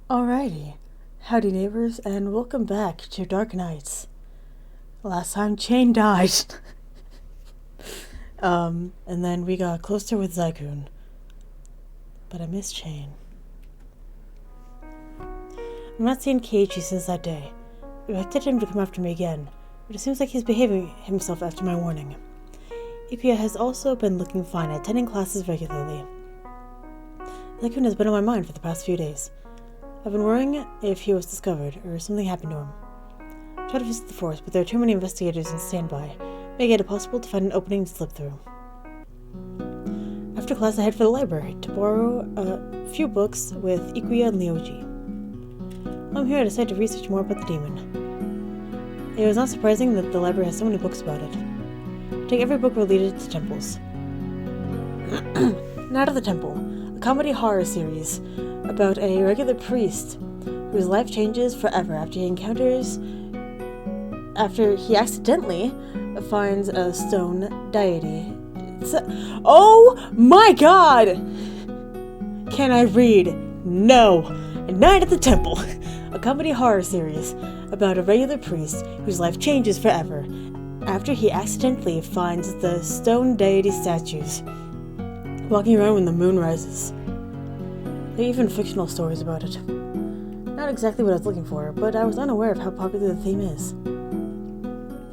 Alrighty, howdy neighbors, and welcome back to Dark Nights. Last time Chain died. And then we got closer with Zygoon. But I miss Chain. I've not seen Keiichi since that day. I expected him to come after me again, but it seems like he's behaving himself after my warning. Ikuya has also been looking fine, attending classes regularly. Zygoon has been on my mind for the past few days. I've been worrying if he was discovered, or something happened to him. I tried to visit the forest, but there are too many investigators on standby, making it impossible to find an opening to slip through. After class, I head for the library to borrow a few books with Ikuya and Ryoji. While I'm here, I decided to research more about the demon. It was not surprising that the library has so many books about it. I take every book related to temples. Night of the Temple, a comedy horror series about a regular priest whose life changes forever after he accidentally finds a stone deity. Oh my god! Can I read? No! Night at the Temple, a comedy horror series about a regular priest whose life changes forever after he accidentally finds the stone deity statues walking around when the moon rises. There are even fictional stories about it. Not exactly what I was looking for, but I was unaware of how popular the theme is.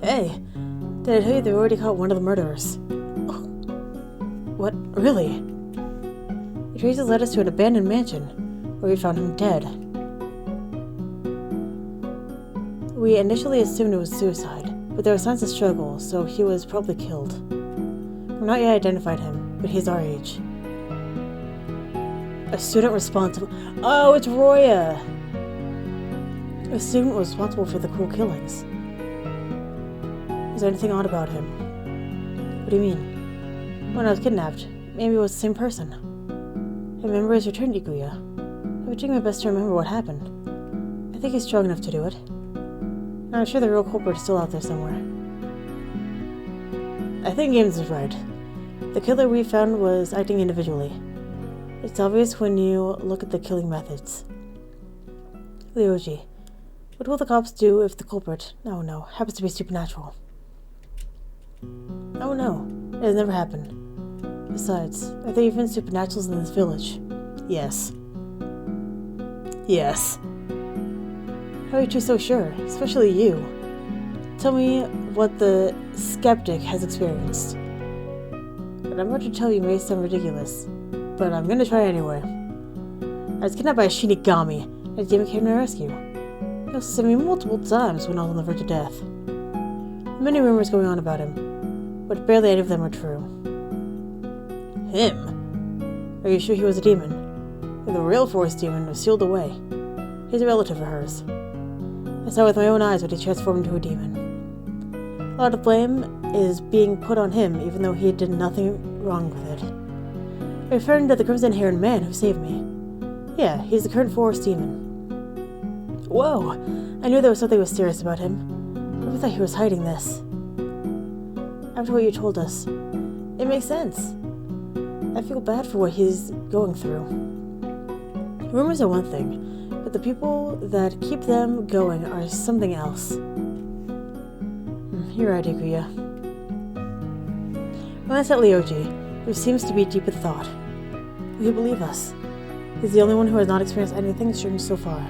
Hey, did I tell you they already caught one of the murderers? What? Really? The traces led us to an abandoned mansion, where we found him dead. We initially assumed it was suicide, but there were signs of struggle, so he was probably killed. We've not yet identified him, but he's our age. A student responsible. Oh, it's Roya! A student was responsible for the cruel killings. Is there anything odd about him? What do you mean? When I was kidnapped, maybe it was the same person. Have memories returned, Ikuya? I've been doing my best to remember what happened. I think he's strong enough to do it. I'm sure the real culprit is still out there somewhere. I think GamesRHard. The killer we found was acting individually. It's obvious when you look at the killing methods. Ryoji, what will the cops do if the culprit, happens to be supernatural? Oh no, it has never happened. Besides, are there even supernaturals in this village? Yes. Yes. How are you two so sure? Especially you. Tell me what the skeptic has experienced. What I'm about to tell you may sound ridiculous, but I'm gonna try anyway. I was kidnapped by a Shinigami, and a demon came to my rescue. He also saved me multiple times when I was on the verge of death. There are many rumors going on about him, but barely any of them are true. Him? Are you sure he was a demon? The real forest demon was sealed away. He's a relative of hers. I saw with my own eyes when he transformed into a demon. A lot of blame is being put on him, even though he did nothing wrong with it. Referring to the crimson-haired man who saved me. Yeah, he's the current forest demon. Whoa! I knew there was something mysterious about him. I never thought he was hiding this. After what you told us, it makes sense. I feel bad for what he's going through. Rumors are one thing, but the people that keep them going are something else. You're right, Ikuya. Glance at Ryoji, who seems to be deep in thought. Will he believe us? He's the only one who has not experienced anything strange so far.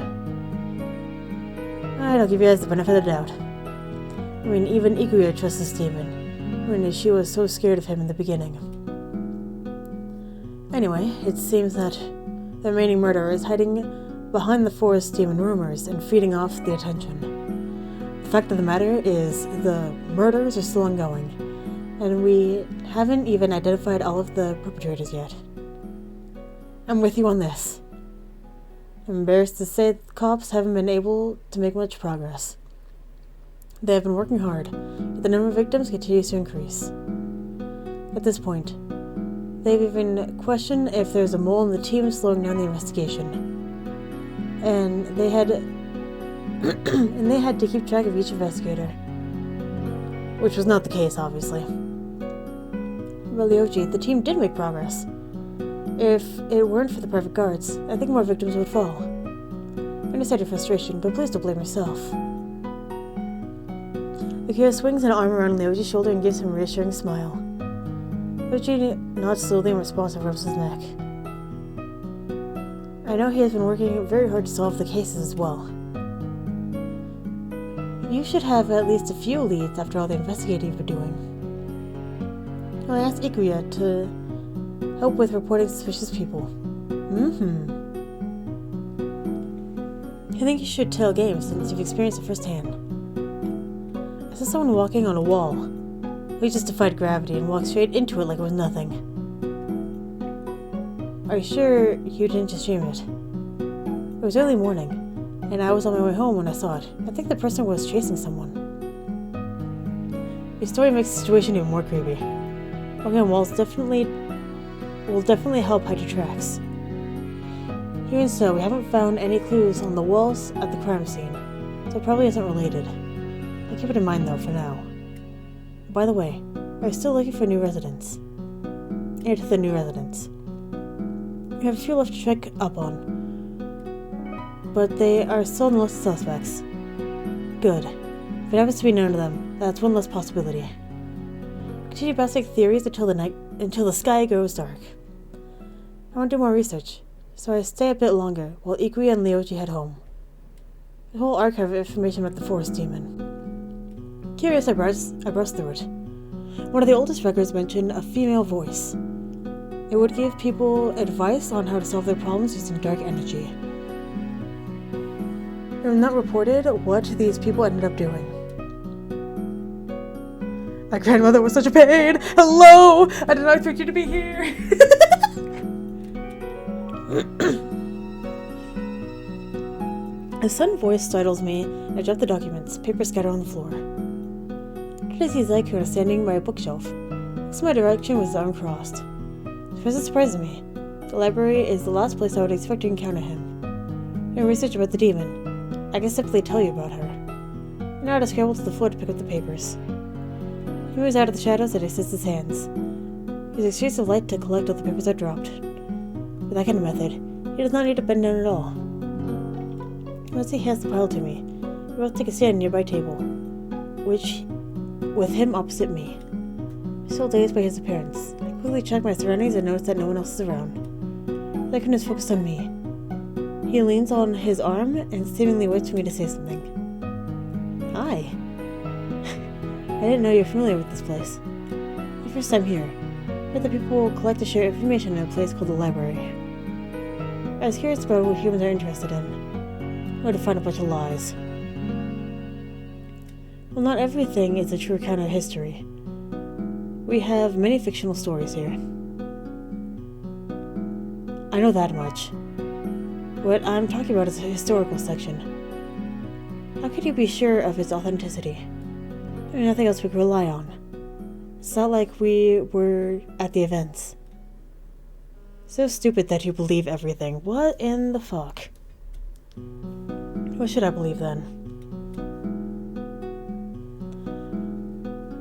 I'll give you guys the benefit of the doubt. I mean, even Ikuya trusts this demon, when she was so scared of him in the beginning. Anyway, it seems that the remaining murderer is hiding behind the forest demon rumors and feeding off the attention. The fact of the matter is, the murders are still ongoing, and we haven't even identified all of the perpetrators yet. I'm with you on this. I'm embarrassed to say the cops haven't been able to make much progress. They have been working hard, but the number of victims continues to increase. At this point, they've even questioned if there's a mole in the team slowing down the investigation. And they had to keep track of each investigator. Which was not the case, obviously. Well, Ryoji, the team did make progress. If it weren't for the perfect guards, I think more victims would fall. understand your frustration, but please don't blame yourself. Akira swings an arm around Ryoji's shoulder and gives him a reassuring smile. Ryoji nods slowly in response and rubs his neck. I know he has been working very hard to solve the cases as well. You should have at least a few leads after all the investigating you've been doing. Well, I asked Ikuya to help with reporting suspicious people. I think you should tell Games since you've experienced it firsthand. I saw someone walking on a wall. He just defied gravity and walked straight into it like it was nothing. Are you sure you didn't just dream it? It was early morning, and I was on my way home when I saw it. I think the person was chasing someone. Your story makes the situation even more creepy. Walking on walls will definitely help hide your tracks. Even so, we haven't found any clues on the walls at the crime scene, so it probably isn't related. I'll keep it in mind though for now. By the way, are you still looking for new residents? Heir to the new residents. We have a few left to check up on, but they are still on the list of suspects. Good. If it happens to be none of them, that's one less possibility. Continue basic theories until the sky goes dark. I want to do more research, so I stay a bit longer while Ikuya and Ryoji head home. The whole archive of information about the forest demon. Curious, I browsed through it. One of the oldest records mentioned a female voice. It would give people advice on how to solve their problems using dark energy. It was not reported what these people ended up doing. My grandmother was such a pain! Hello! I did not expect you to be here! A sudden voice startles me, and I drop the documents, papers scattered on the floor. I see Zaikuna standing by a bookshelf. Looks in my direction with his arm crossed. His presence surprises me. The library is the last place I would expect to encounter him. Doing research about the demon. I can simply tell you about her. Now I had to scramble to the floor to pick up the papers. He moves out of the shadows and extends his hands. He uses streaks of light to collect all the papers I dropped. With that kind of method, he does not need to bend down at all. Once he hands the pile to me, we both take a stand at a nearby table, with him opposite me. Still dazed by his appearance, I quickly check my surroundings and notice that no one else is around. Zaikun is focused on me. He leans on his arm and seemingly waits for me to say something. Hi. I didn't know you were familiar with this place. The first time here, I heard that people collect and share information in a place called the library. I was curious about what humans are interested in. Or to find a bunch of lies. Well, not everything is a true account of history. We have many fictional stories here. I know that much. What I'm talking about is the historical section. How could you be sure of its authenticity? There's nothing else we could rely on. It's not like we were at the events. So stupid that you believe everything. What in the fuck? What should I believe then?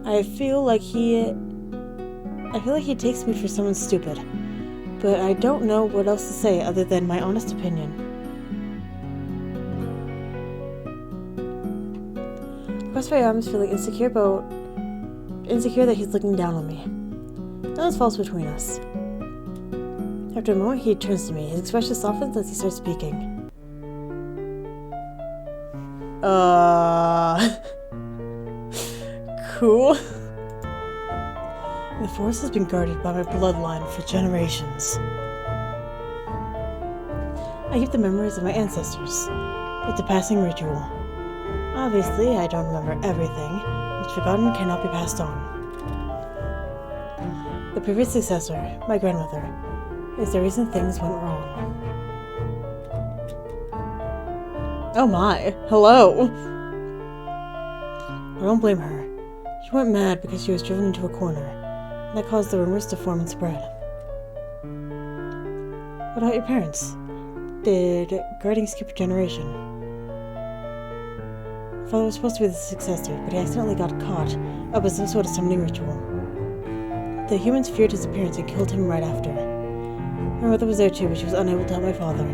I feel like he takes me for someone stupid, but I don't know what else to say other than my honest opinion. Across my arms, feeling insecure that he's looking down on me. Nothing falls between us. After a moment, he turns to me. His expression softens as he starts speaking. Cool. The forest has been guarded by my bloodline for generations. I keep the memories of my ancestors. It's a passing ritual. Obviously, I don't remember everything, which forgotten cannot be passed on. The previous successor, my grandmother, is the reason things went wrong. Oh my, hello! I don't blame her. She went mad because she was driven into a corner, and that caused the rumors to form and spread. What about your parents? Did guarding skip a generation? Father was supposed to be the successor, but he accidentally got caught up with some sort of summoning ritual. The humans feared his appearance and killed him right after. My mother was there too, but she was unable to help my father.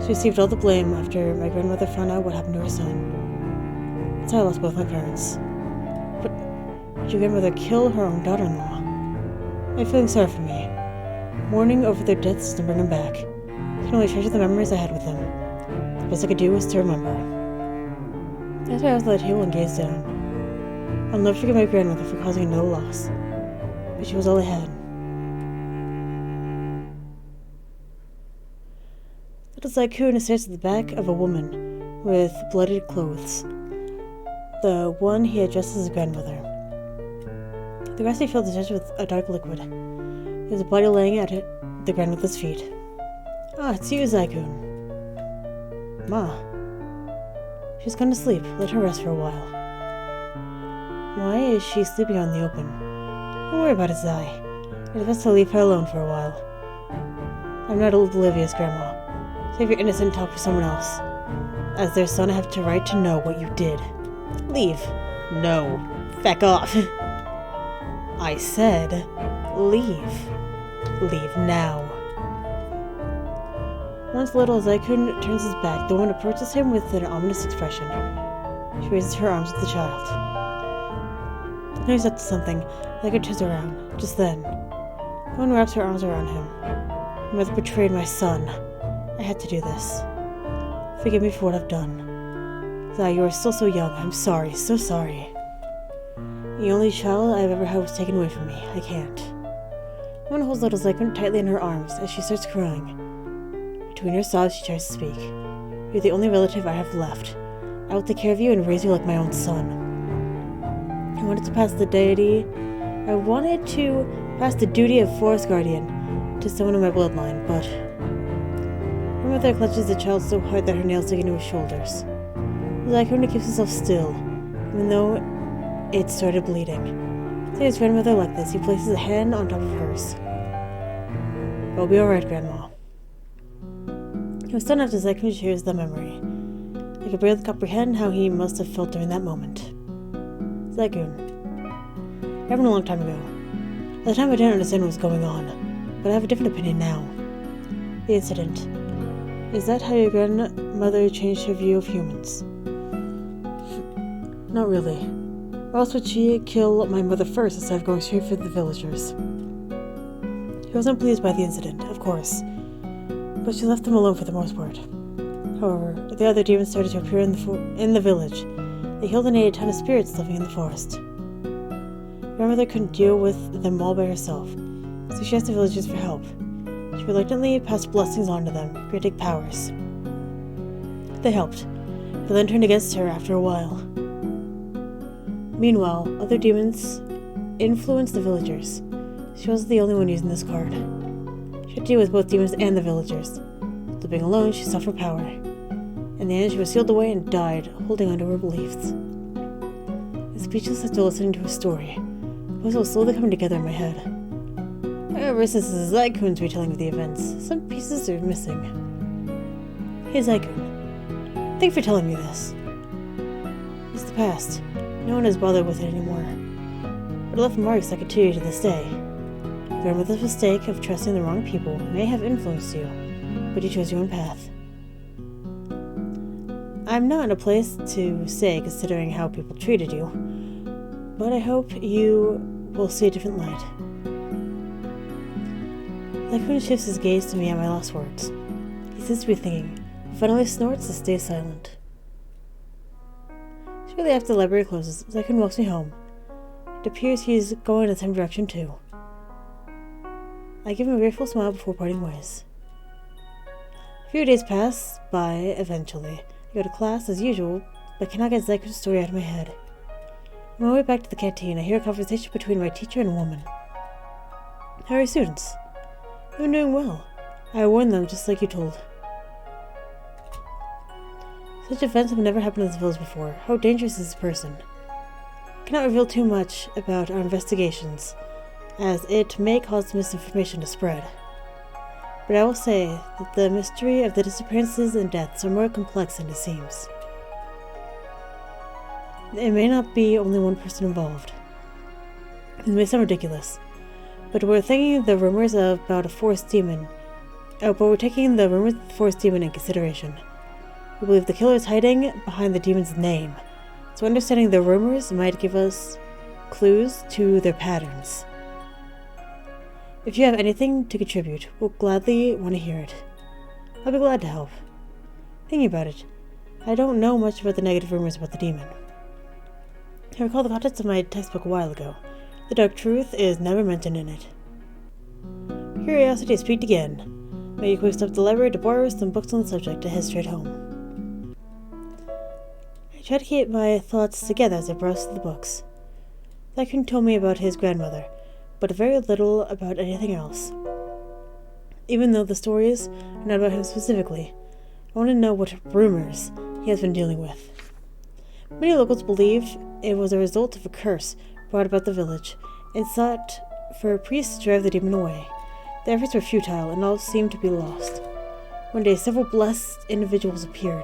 She She received all the blame after my grandmother found out what happened to her son. That's how I lost both my parents. But did your grandmother kill her own daughter-in-law? I'm feeling sorry for me. Mourning over their deaths doesn't bring them back. I can only treasure the memories I had with them. The best I could do was to remember. After I was at the table and gazed down, I'll never forget my grandmother for causing a no loss. But she was all I had. Little Zaikun stares at the back of a woman with bloodied clothes. The one he had dressed as his grandmother. The grassy field is touched with a dark liquid. There's a body laying at the grandmother's feet. Ah, it's you, Zaikun. Ma. She's gone to sleep. Let her rest for a while. Why is she sleeping out in the open? Don't worry about it, Zai. It's best to leave her alone for a while. I'm not Olivia's grandma. Save your innocent talk for someone else. As their son, I have the right to know what you did. Leave. No. Back off. I said, leave. Leave now. Once little Zaikun turns his back, the woman approaches him with an ominous expression. She raises her arms with the child. Now he's up to something. Zaikun turns around. Just then, the woman wraps her arms around him. My mother betrayed my son. I had to do this. Forgive me for what I've done. Zai, you are still so young. I'm sorry. So sorry. The only child I've ever had was taken away from me. I can't. The woman holds little Zaikun tightly in her arms as she starts crying. Between her sobs, she tries to speak. You're the only relative I have left. I will take care of you and raise you like my own son. I wanted to pass the duty of forest guardian to someone in my bloodline, but her mother clutches the child so hard that her nails dig into his shoulders. Zaikun keeps himself still, even though it started bleeding. Seeing his grandmother like this, he places a hand on top of hers. It'll be alright, Grandma. He was stunned after Zaikun shares the memory. I could barely comprehend how he must have felt during that moment. Zaikun. It happened a long time ago. At the time I didn't understand what was going on, but I have a different opinion now. The incident. Is that how your grandmother changed her view of humans? Not really. Or else would she kill my mother first instead of going straight for the villagers? She wasn't pleased by the incident, of course, but she left them alone for the most part. However, the other demons started to appear in the village. They killed and ate a ton of spirits living in the forest. Grandmother couldn't deal with them all by herself, so she asked the villagers for help. She reluctantly passed blessings on to them, granting powers. They helped, but then turned against her after a while. Meanwhile, other demons influenced the villagers. She wasn't the only one using this card. She had to deal with both demons and the villagers. Living alone, she sought for power. In the end, she was sealed away and died, holding onto her beliefs. I was speechless after listening to her story. The puzzle was slowly coming together in my head. However, since this is Zaikun's retelling of the events, some pieces are missing. Hey Zaikun, thank you for telling me this. It's the past. No one has bothered with it anymore. But it left marks that continue to this day. Your grandmother's mistake of trusting the wrong people may have influenced you, but you chose your own path. I'm not in a place to say considering how people treated you, but I hope you will see a different light. Zaikun shifts his gaze to me at my last words. He seems to be thinking, but finally snorts and stays silent. Shortly after the library closes, Zaikun walks me home. It appears he's going in the same direction too. I give him a grateful smile before parting ways. A few days pass by eventually. I go to class as usual, but cannot get Zaikun's story out of my head. On my way back to the canteen, I hear a conversation between my teacher and a woman. How are your students? They've been doing well. I warned them just like you told. Such events have never happened in this village before. How dangerous is this person? I cannot reveal too much about our investigations, as it may cause misinformation to spread. But I will say that the mystery of the disappearances and deaths are more complex than it seems. It may not be only one person involved. It may sound ridiculous, but we're thinking the rumors about a forest demon Oh, but we're taking the rumors of the forest demon in consideration. We believe the killer is hiding behind the demon's name, so understanding the rumors might give us clues to their patterns. If you have anything to contribute, we'll gladly want to hear it. I'll be glad to help. Thinking about it, I don't know much about the negative rumors about the demon. I recall the contents of my textbook a while ago. The dark truth is never mentioned in it. Curiosity has peaked again. Made a quick stop to the library to borrow some books on the subject to head straight home. I tried to keep my thoughts together as I browsed through the books. Tycoon told me about his grandmother, but very little about anything else. Even though the stories are not about him specifically, I want to know what rumors he has been dealing with. Many locals believe it was a result of a curse brought about the village, and sought for a priest to drive the demon away. The efforts were futile, and all seemed to be lost. One day, several blessed individuals appeared.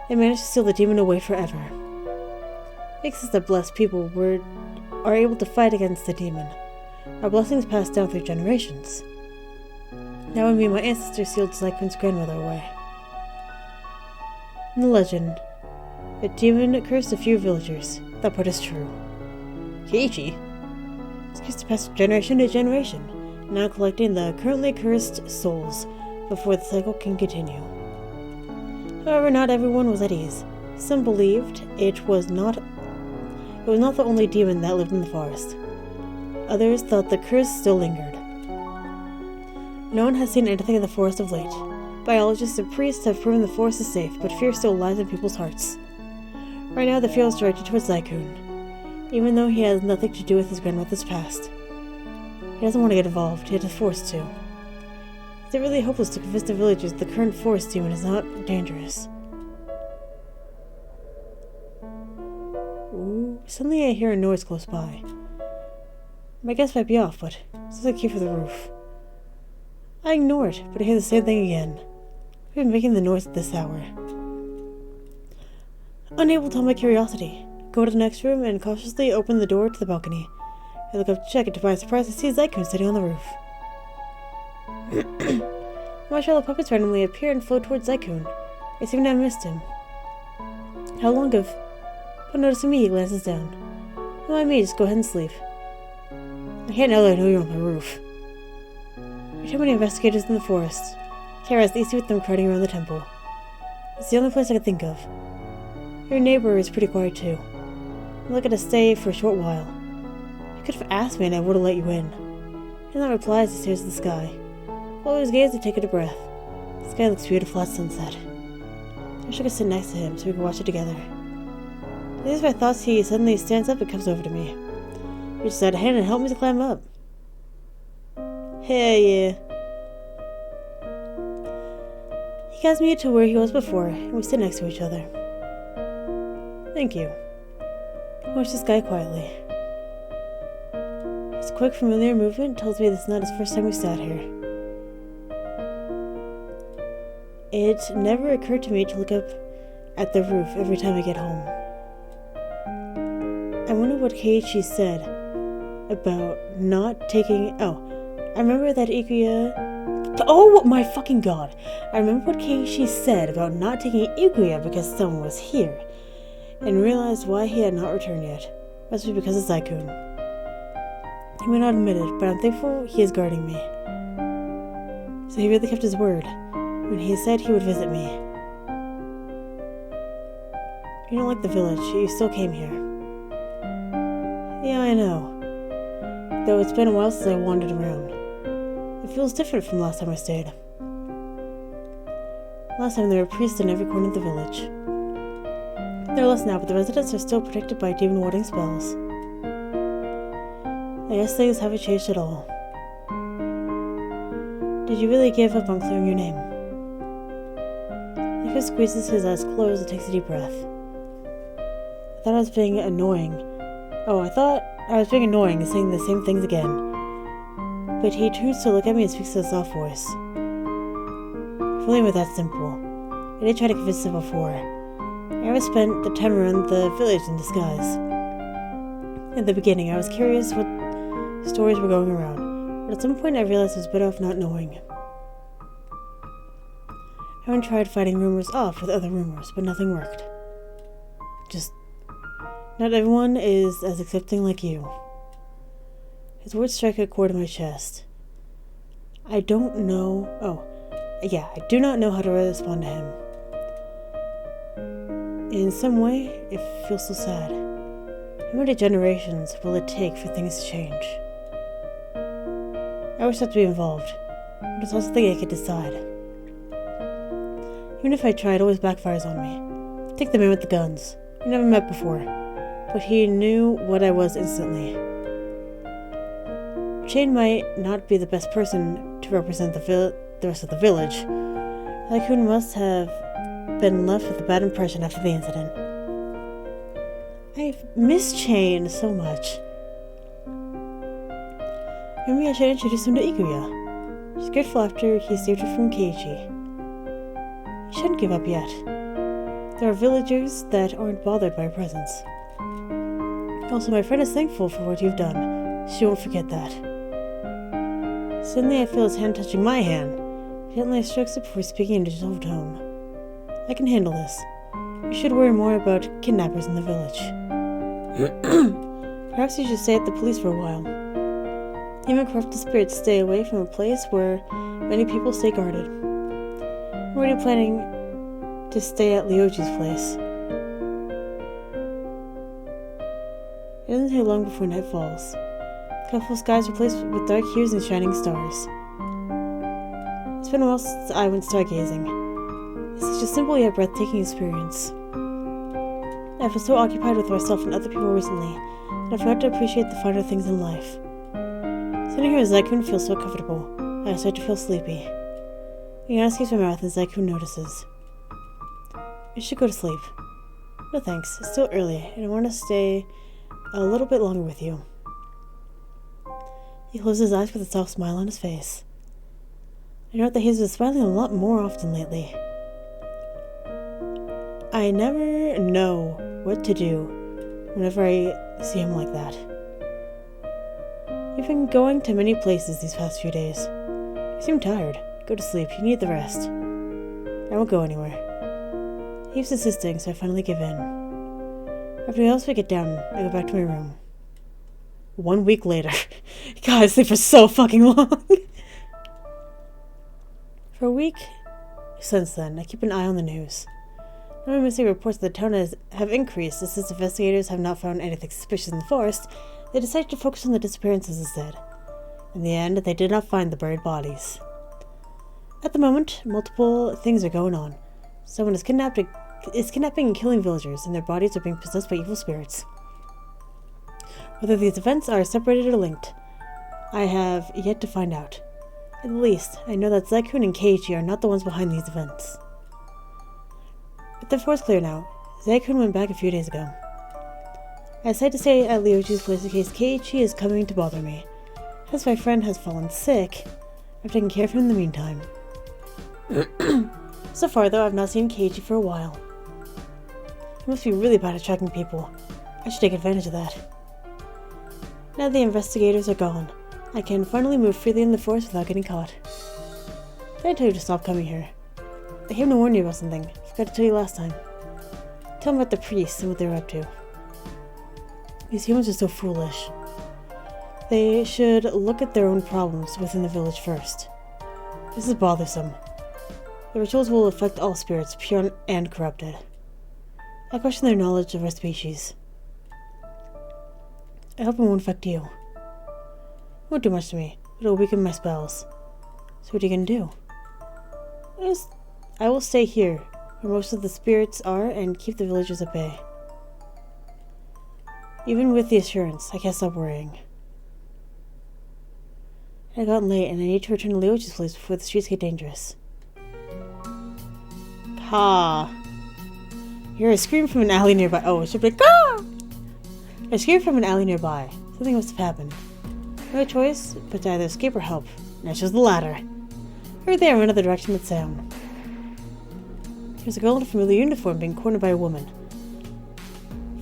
They managed to steal the demon away forever. It makes sense that blessed people are able to fight against the demon. Our blessings passed down through generations. That would mean my ancestors sealed Zykun's grandmother away. In the legend, a demon cursed a few villagers. That part is true. Keiichi is cursed to pass generation to generation, now collecting the currently cursed souls before the cycle can continue. However, not everyone was at ease. Some believed it was not the only demon that lived in the forest. Others thought the curse still lingered. No one has seen anything in the forest of late. Biologists and priests have proven the forest is safe, but fear still lies in people's hearts. Right now, the fear is directed towards Zykun, even though he has nothing to do with his grandmother's past. He doesn't want to get involved, yet is forced to. Is it really hopeless to convince the villagers that the current forest demon is not dangerous? Ooh, suddenly I hear a noise close by. My guess might be off, but it sounds like a key for the roof. I ignore it, but I hear the same thing again. I've been making the noise at this hour. Unable to help my curiosity, go to the next room and cautiously open the door to the balcony. I look up to check, and to my surprise I see Zykun sitting on the roof. My shell of puppets randomly appear and float towards Zykun. I seem to have missed him. How long have... Upon noticing me, he glances down. Don't mind me, just go ahead and sleep. I can't know that I know you're on my roof. There are too many investigators in the forest. Can't rest easy with them crowding around the temple. It's the only place I can think of. Your neighbor is pretty quiet too. I'm looking to stay for a short while. You could have asked me and I would have let you in. He does not reply as he stares at the sky. While his gaze, I take a deep breath. The sky looks beautiful at sunset. I wish I could sit next to him so we could watch it together. As my thoughts, he suddenly stands up and comes over to me. He reaches out a hand and helps me to climb up. Hell yeah. He guides me to where he was before, and we sit next to each other. Thank you. I watch this guy quietly. His quick, familiar movement tells me this is not his first time we sat here. It never occurred to me to look up at the roof every time I get home. I wonder what Keiichi said about not taking... Oh, I remember that Ikuya... Oh my fucking god! I remember what Keiichi said about not taking Ikuya because someone was here, and realized why he had not returned yet. Must be because of Zykun. He may not admit it, but I'm thankful he is guarding me. So he really kept his word when he said he would visit me. You don't like the village, you still came here. Yeah, I know. Though it's been a while since I wandered around. It feels different from last time I stayed. Last time there were priests in every corner of the village. There are less now, but the residents are still protected by demon-warding spells. I guess things haven't changed at all. Did you really give up on clearing your name? Nico squeezes his eyes closed and takes a deep breath. I thought I was being annoying. I thought I was being annoying and saying the same things again. But he turns to look at me and speaks in a soft voice. If only it were that simple. I did try to convince him before. I never spent the time around the village in disguise. In the beginning, I was curious what stories were going around, but at some point I realized I was better off not knowing. Everyone tried fighting rumors off with other rumors, but nothing worked. Not everyone is as accepting like you. His words strike a chord in my chest. I do not know how to respond to him. In some way, it feels so sad. How many generations will it take for things to change? I wish not to be involved, but it's also something I could decide. Even if I try, it always backfires on me. Take the man with the guns. We never met before, but he knew what I was instantly. Shane might not be the best person to represent the rest of the village. Tycoon must have been left with a bad impression after the incident. I've missed Shane so much. Maybe I should introduce him to Ikuya. She's grateful after he saved her from Keiichi. He shouldn't give up yet. There are villagers that aren't bothered by her presence. Also, my friend is thankful for what you've done. She won't forget that. Suddenly I feel his hand touching my hand. Gently I strokes it before speaking in a gentle tone. I can handle this. We should worry more about kidnappers in the village. Perhaps you should stay at the police for a while. Even corrupted spirits stay away from a place where many people stay guarded. I'm already planning to stay at Ryoji's place. It doesn't take long before night falls. The colorful skies are replaced with dark hues and shining stars. It's been a while since I went stargazing. It's such a simple yet breathtaking experience. I've been so occupied with myself and other people recently that I forgot to appreciate the finer things in life. Sitting here with Zaikun feels so comfortable, I start to feel sleepy. The yawn escapes my mouth and Zaikun notices. You should go to sleep. No thanks, it's still early, and I want to stay a little bit longer with you. He closes his eyes with a soft smile on his face. I note that he's been smiling a lot more often lately. I never know what to do whenever I see him like that. You've been going to many places these past few days. You seem tired. Go to sleep. You need the rest. I won't go anywhere. He keeps insisting, so I finally give in. After he helps me get down, I go back to my room. 1 week later. God, I sleep for so fucking long. For a week since then, I keep an eye on the news. Number of missing reports that the town have increased, and since investigators have not found anything suspicious in the forest, they decided to focus on the disappearances instead. In the end, they did not find the buried bodies. At the moment, multiple things are going on. Someone is kidnapping and killing villagers, and their bodies are being possessed by evil spirits. Whether these events are separated or linked, I have yet to find out. At least, I know that Zaikun and Keiichi are not the ones behind these events. But the forest clear now. Zaikun went back a few days ago. I decided to stay at Ryoji's place in case Keiichi is coming to bother me. Since my friend has fallen sick, I've taken care of him in the meantime. So far, though, I've not seen Keiichi for a while. He must be really bad at tracking people. I should take advantage of that. Now the investigators are gone, I can finally move freely in the forest without getting caught. Did I tell you to stop coming here? I came to warn you about something. I forgot to tell you last time. Tell them about the priests and what they're up to. These humans are so foolish. They should look at their own problems within the village first. This is bothersome. The rituals will affect all spirits, pure and corrupted. I question their knowledge of our species. I hope it won't affect you. It won't do much to me, but it will weaken my spells. So what are you gonna do? I will stay here, where most of the spirits are, and keep the villagers at bay. Even with the assurance, I can't stop worrying. It had gotten late, and I need to return to Ryoji's place before the streets get dangerous. Ha! I hear a scream from an alley nearby. Oh, it should be like, ah! I screamed from an alley nearby. Something must have happened. No choice but to either escape or help, and I chose the latter. Right there, I went in the direction with sound. There's a girl in a familiar uniform being cornered by a woman.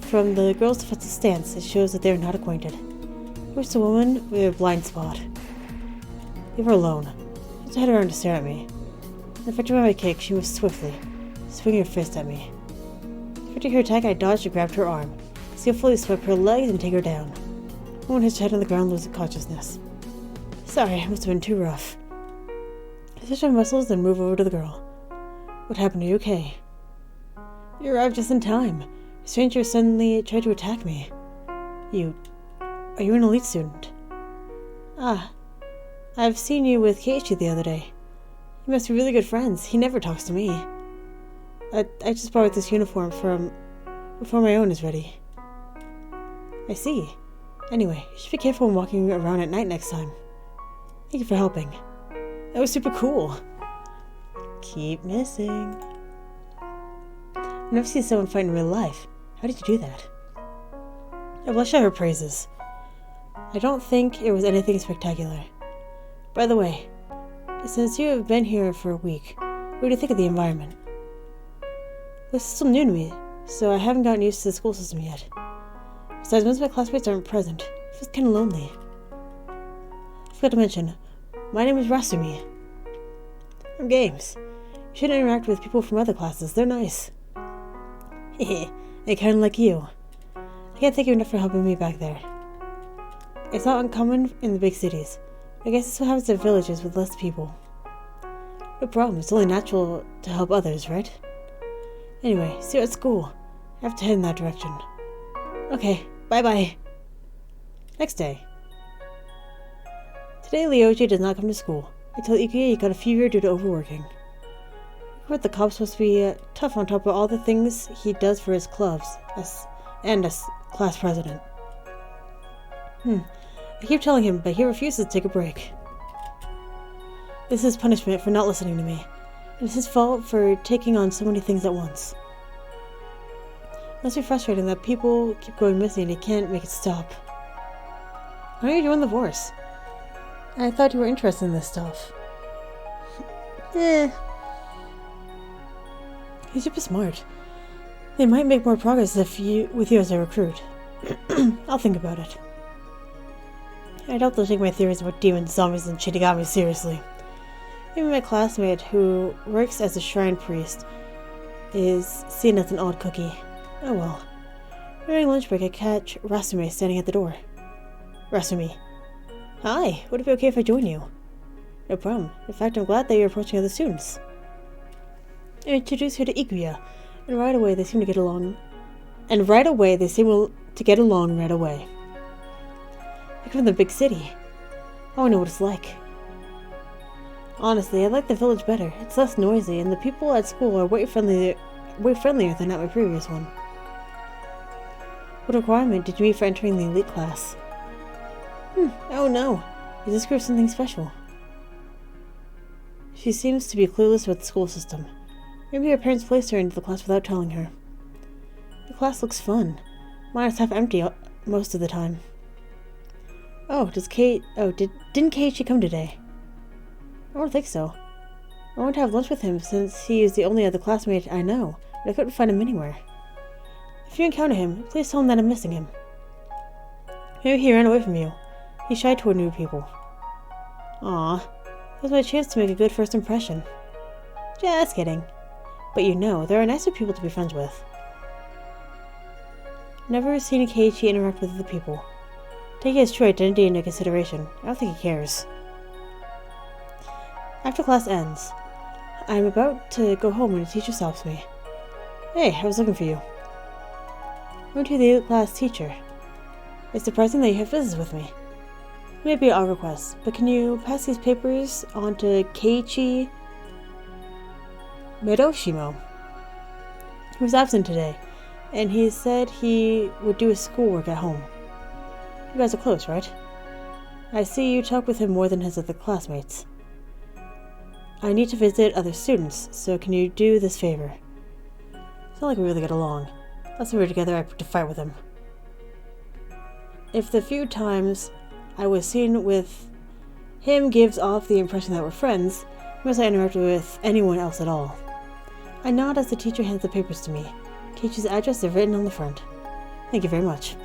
From the girl's defensive stance, it shows that they are not acquainted. Where's the woman with a blind spot? Leave her alone. Just head around to stare at me. Affected by my kick, she moved swiftly, swinging her fist at me. Affecting her attack, I dodged and grabbed her arm, skillfully swept her legs and take her down. The woman hit her head on the ground, losing consciousness. Sorry, it must have been too rough. I stretched my muscles, then moved over to the girl. What happened? Are you okay? You arrived just in time. A stranger suddenly tried to attack me. Are you an elite student? Ah, I've seen you with Keiichi the other day. You must be really good friends. He never talks to me. I just borrowed this uniform before my own is ready. I see. Anyway, you should be careful when walking around at night next time. Thank you for helping. That was super cool. Keep missing. I've never seen someone fight in real life. How did you do that? I blushed at her praises. I don't think it was anything spectacular. By the way, since you have been here for a week, what do you think of the environment? This is still new to me, so I haven't gotten used to the school system yet. Besides, most of my classmates aren't present. It feels kind of lonely. I forgot to mention, my name is Rasumi. I'm Games. You should interact with people from other classes. They're nice. Hehe, they kind of like you. I can't thank you enough for helping me back there. It's not uncommon in the big cities. I guess this is what happens in villages with less people. No problem. It's only natural to help others, right? Anyway, see you at school. I have to head in that direction. Okay, bye-bye. Next day. Today, Ryoji does not come to school. I told Ikuya he got a fever due to overworking. The cop's supposed to be tough on top of all the things he does for his clubs, and as class president. I keep telling him, but he refuses to take a break. This is punishment for not listening to me. It's his fault for taking on so many things at once. It must be frustrating that people keep going missing and he can't make it stop. Why are you doing the divorce? I thought you were interested in this stuff. He's super smart. They might make more progress with you as a recruit. I'll think about it. I doubt they'll take my theories about demons, zombies, and Shinigami seriously. Even my classmate, who works as a shrine priest, is seen as an odd cookie. Oh well. During lunch break, I catch Rasumi standing at the door. Rasumi. Hi, would it be okay if I join you? No problem. In fact, I'm glad that you're approaching other students. I introduce her to Ikuya, and right away they seem to get along. Right away. I come from the big city. Oh, I know what it's like. Honestly, I like the village better. It's less noisy, and the people at school are way friendlier than at my previous one. What requirement did you meet for entering the elite class? Oh no. Is this group something special? She seems to be clueless about the school system. Maybe her parents placed her into the class without telling her. The class looks fun. Mine is half empty most of the time. Oh, didn't Keiichi come today? I don't think so. I want to have lunch with him since he is the only other classmate I know, but I couldn't find him anywhere. If you encounter him, please tell him that I'm missing him. Maybe he ran away from you. He's shy toward new people. Aw, that was my chance to make a good first impression. Just kidding. But you know, there are nicer people to be friends with. Never seen Keiichi interact with other people. Taking his true identity into consideration, I don't think he cares. After class ends, I'm about to go home when a teacher stops me. Hey, I was looking for you. I'm to the class teacher. It's surprising that you have business with me. Maybe I'll request, but can you pass these papers on to Keiichi Miroshimo? He was absent today, and he said he would do his schoolwork at home. You guys are close, right? I see you talk with him more than his other classmates. I need to visit other students, so can you do this favor? It's not like we really get along. Last time we were together, I picked a fight with him. If the few times I was seen with him gives off the impression that we're friends, unless I interact with anyone else at all. I nod as the teacher hands the papers to me. Keiichi's address is written on the front. Thank you very much.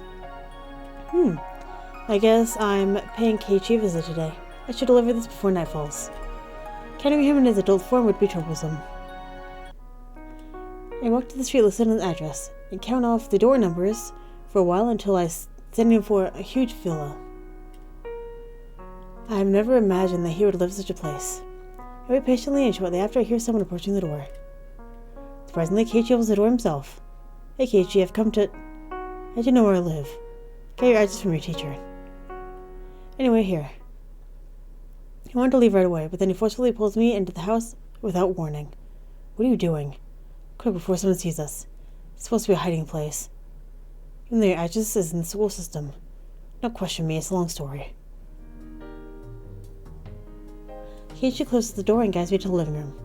I guess I'm paying Keiichi a visit today. I should deliver this before night falls. Counting him in his adult form would be troublesome. I walked to the street listed on the address and count off the door numbers for a while until I standing for a huge villa. I have never imagined that he would live in such a place. I wait patiently, and shortly after I hear someone approaching the door. Surprisingly, Keiichi opens the door himself. Hey Keiichi, I've come to... I didn't know where I live. Get your address from your teacher. Anyway, here. He wanted to leave right away, but then he forcefully pulls me into the house without warning. What are you doing? Quick, before someone sees us. It's supposed to be a hiding place. Even though your address is in the school system. Don't question me, it's a long story. Keiichi closes the door and guides me to the living room.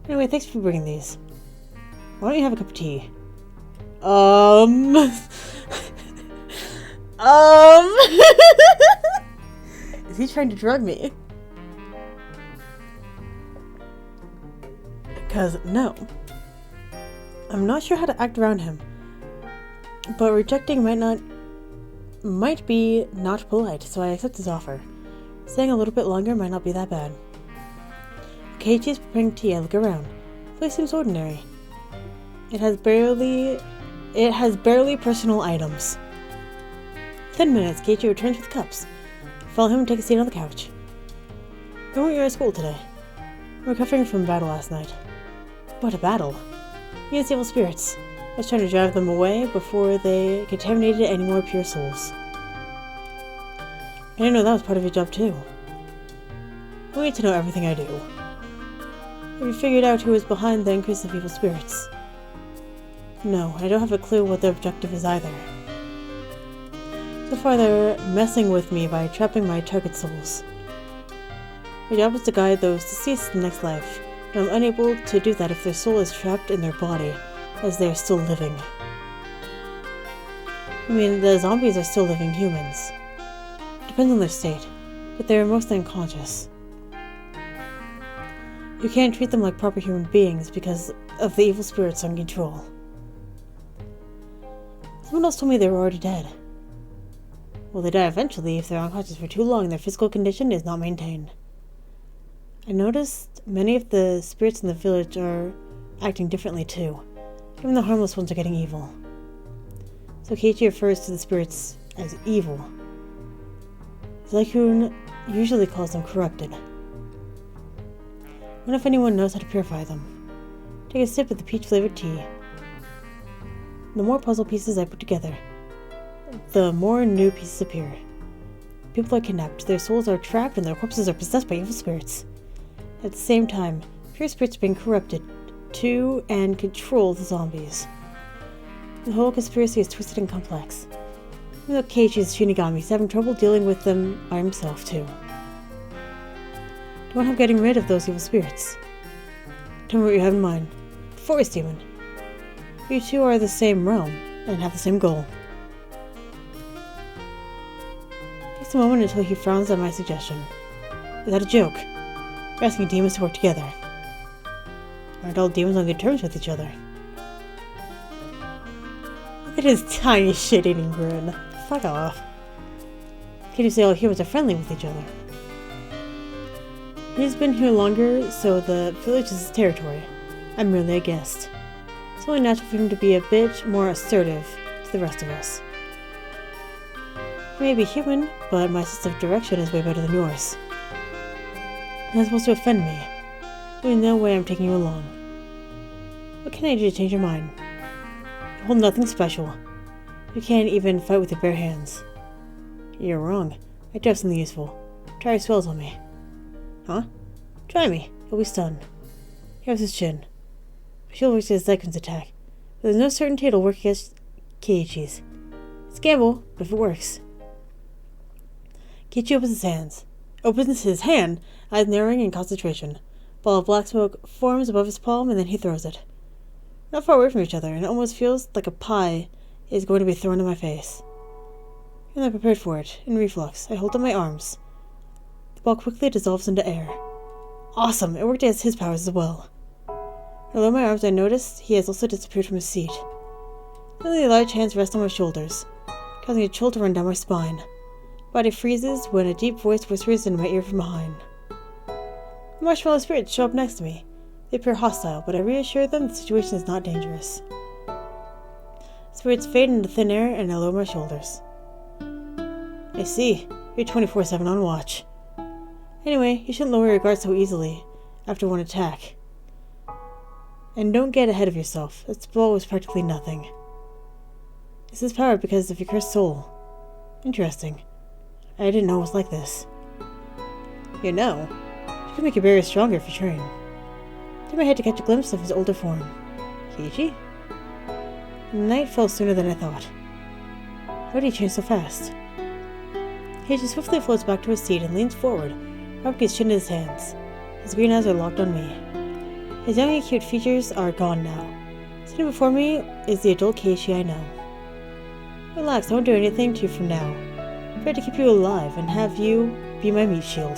Anyway, thanks for bringing these. Why don't you have a cup of tea? Is he trying to drug me? Because, no. I'm not sure how to act around him. But rejecting might be not polite, so I accept his offer. Staying a little bit longer might not be that bad. Keiichi is preparing tea. I look around. The place seems ordinary. It has barely personal items. 10 minutes, Keiichi returns with cups. Follow him and take a seat on the couch. When were you at school today? I'm recovering from a battle last night. What a battle? Against evil spirits. I was trying to drive them away before they contaminated any more pure souls. I didn't know that was part of your job too. I need to know everything I do. Have you figured out who is behind the increase of evil spirits? No, I don't have a clue what their objective is either. So far they're messing with me by trapping my target souls. My job is to guide those deceased to the next life, but I'm unable to do that if their soul is trapped in their body, as they are still living. I mean, the zombies are still living humans. Depends on their state, but they are mostly unconscious. You can't treat them like proper human beings because of the evil spirits on control. Someone else told me they were already dead. Well, they die eventually if they're unconscious for too long and their physical condition is not maintained. I noticed many of the spirits in the village are acting differently too. Even the harmless ones are getting evil. So Keiichi refers to the spirits as evil. Zyklon usually calls them corrupted. What if anyone knows how to purify them? Take a sip of the peach-flavored tea. The more puzzle pieces I put together, the more new pieces appear. People are kidnapped, their souls are trapped, and their corpses are possessed by evil spirits. At the same time, pure spirits are being corrupted to and control the zombies. The whole conspiracy is twisted and complex. Even though Keiichi is Shinigami, he's having trouble dealing with them by himself too. Don't help getting rid of those evil spirits. Tell me what you have in mind. The Forest Demon. You two are the same realm, and have the same goal. It takes a moment until he frowns at my suggestion. Is that a joke? You're asking demons to work together. Aren't all demons on good terms with each other? Look at his tiny shit-eating grin. Fuck off. Can you say all humans are friendly with each other? He's been here longer, so the village is his territory. I'm merely a guest. It's only natural for him to be a bit more assertive to the rest of us. He may be human, but my sense of direction is way better than yours. You're not supposed to offend me. There's no way I'm taking you along. What can I do to change your mind? You hold nothing special. You can't even fight with your bare hands. You're wrong. I do have something useful. Try your spells on me. Huh? Try me. You'll be stunned. Here's his chin. My shield works against Zyklon's attack, but there's no certainty it'll work against Keiichi's. It's a gamble, but if it works. Keiichi opens his hand, eyes narrowing in concentration. A ball of black smoke forms above his palm, and then he throws it. Not far away from each other, and it almost feels like a pie is going to be thrown in my face. I'm not prepared for it. In reflux, I hold up my arms. The ball quickly dissolves into air. Awesome! It worked against his powers as well. When I lower my arms, I noticed he has also disappeared from his seat. Suddenly, large hands rest on my shoulders, causing a chill to run down my spine. My body freezes when a deep voice whispers in my ear from behind. The marshmallow spirits show up next to me. They appear hostile, but I reassure them the situation is not dangerous. Spirits fade into thin air and I lower my shoulders. I see. You're 24/7 on watch. Anyway, you shouldn't lower your guard so easily after one attack. And don't get ahead of yourself. That blow was practically nothing. This is powered because of your cursed soul. Interesting. I didn't know it was like this. You know, you can make your barrier stronger if you train. Turned my head to catch a glimpse of his older form. Keiichi? The night fell sooner than I thought. How did he change so fast? Keiichi swiftly floats back to his seat and leans forward, rubbing his chin in his hands. His green eyes are locked on me. His young and cute features are gone now. Sitting before me is the adult Keiichi I know. Relax, I won't do anything to you from now. I'm afraid to keep you alive and have you be my meat shield.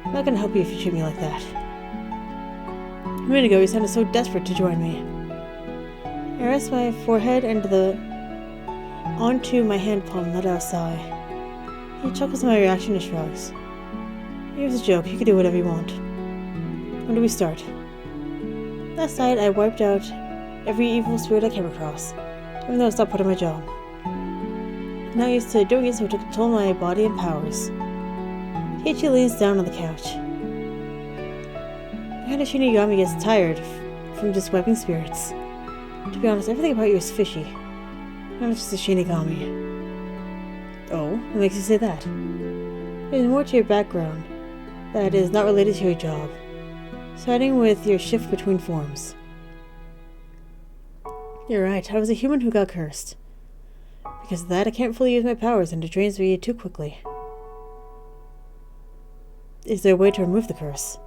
I'm not gonna help you if you treat me like that. A minute ago, you sounded so desperate to join me. I rest my forehead onto my hand palm and let out a sigh. He chuckles at my reaction and shrugs. It was a joke, you can do whatever you want. When do we start? Last night, I wiped out every evil spirit I came across, even though it's not part of my job. I'm not used to doing it, so it took a toll on my body and powers. Keiichi leans down on the couch. The kind of Shinigami gets tired from just wiping spirits. To be honest, everything about you is fishy. I'm just a Shinigami. Oh, what makes you say that? There's more to your background that is not related to your job, starting with your shift between forms. You're right, I was a human who got cursed. Because of that, I can't fully use my powers and it drains me too quickly. Is there a way to remove the curse?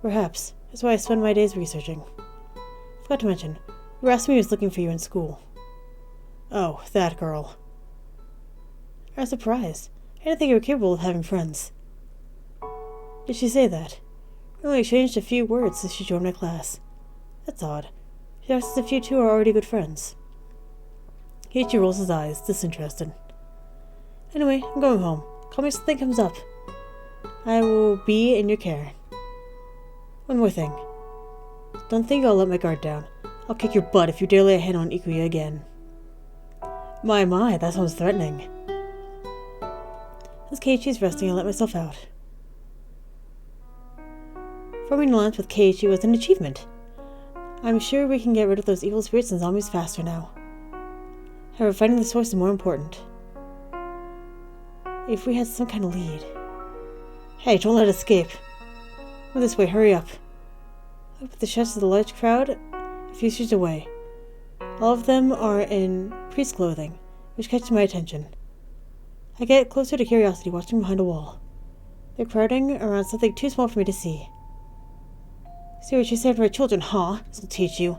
Perhaps. That's why I spend my days researching. Forgot to mention, Rasmi was looking for you in school. Oh, that girl. I was surprised. I didn't think you were capable of having friends. Did she say that? We only exchanged a few words since she joined my class. That's odd. She asks if you two are already good friends. Keiichi rolls his eyes, disinterested. Anyway, I'm going home. Call me if something comes up. I will be in your care. One more thing. Don't think I'll let my guard down. I'll kick your butt if you dare lay a hand on Ikuya again. My, that sounds threatening. As Keiichi's resting, I let myself out. Forming an alliance with Keiichi was an achievement. I'm sure we can get rid of those evil spirits and zombies faster now. However, finding the source is more important. If we had some kind of lead. Hey, don't let it escape. Come this way, hurry up. Up at the chest of the large crowd, a few streets away. All of them are in priest clothing, which catches my attention. I get closer to curiosity, watching behind a wall. They're crowding around something too small for me to see. See what you said for our children, huh? This'll teach you.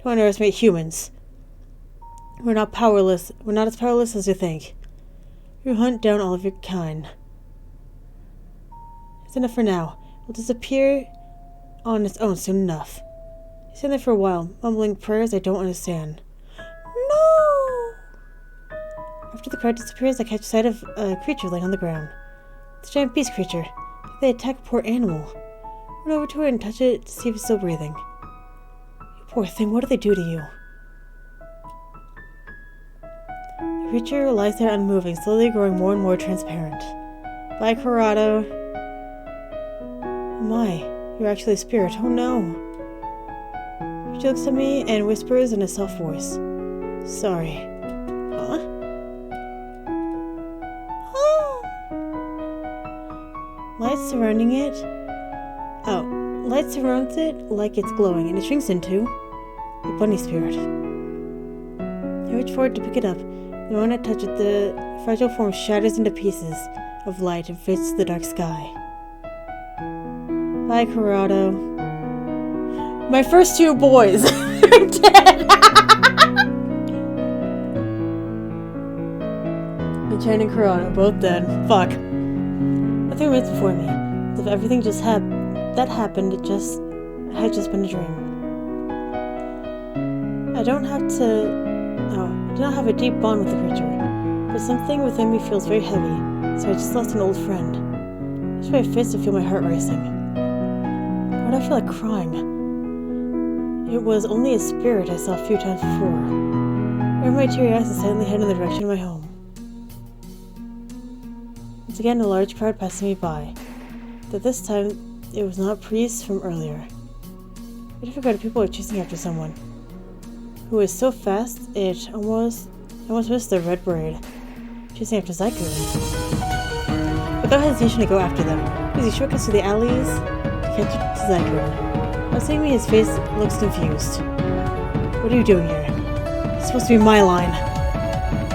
Don't underestimate humans. We're not as powerless as you think. We hunt down all of your kind. It's enough for now. We'll disappear on its own soon enough. I stand there for a while, mumbling prayers I don't understand. No! After the crowd disappears, I catch sight of a creature laying on the ground. It's a giant beast creature. They attack a poor animal. Run over to it and touch it to see if it's still breathing. You poor thing, what do they do to you? The creature lies there unmoving, slowly growing more and more transparent. Bye, Corrado. Oh my, you're actually a spirit. Oh no. She looks at me and whispers in a soft voice. Sorry. Huh? Light surrounding it. Oh, light surrounds it like it's glowing, and it shrinks into a bunny spirit. I reach forward to pick it up, and when I touch it, the fragile form shatters into pieces of light and fades to the dark sky. Bye, Corrado. My first two boys are dead! Chan and Corrado, both dead. Fuck. Nothing remains before me. As if everything that happened had just been a dream. I do not have a deep bond with the creature, but something within me feels very heavy, so I just lost an old friend. Just my face to feel my heart racing. Why do I feel like crying? It was only a spirit I saw a few times before. I opened my teary eyes and silently headed in the direction of my home. Once again, a large crowd passed me by. Though this time, it was not priests from earlier. A different crowd of people were chasing after someone who was so fast I almost missed the red braid, chasing after Zyku. Without hesitation, I go after them, using shortcuts to the alleys to catch up to Zyku. While seeing me, his face looks confused. What are you doing here? It's supposed to be my line.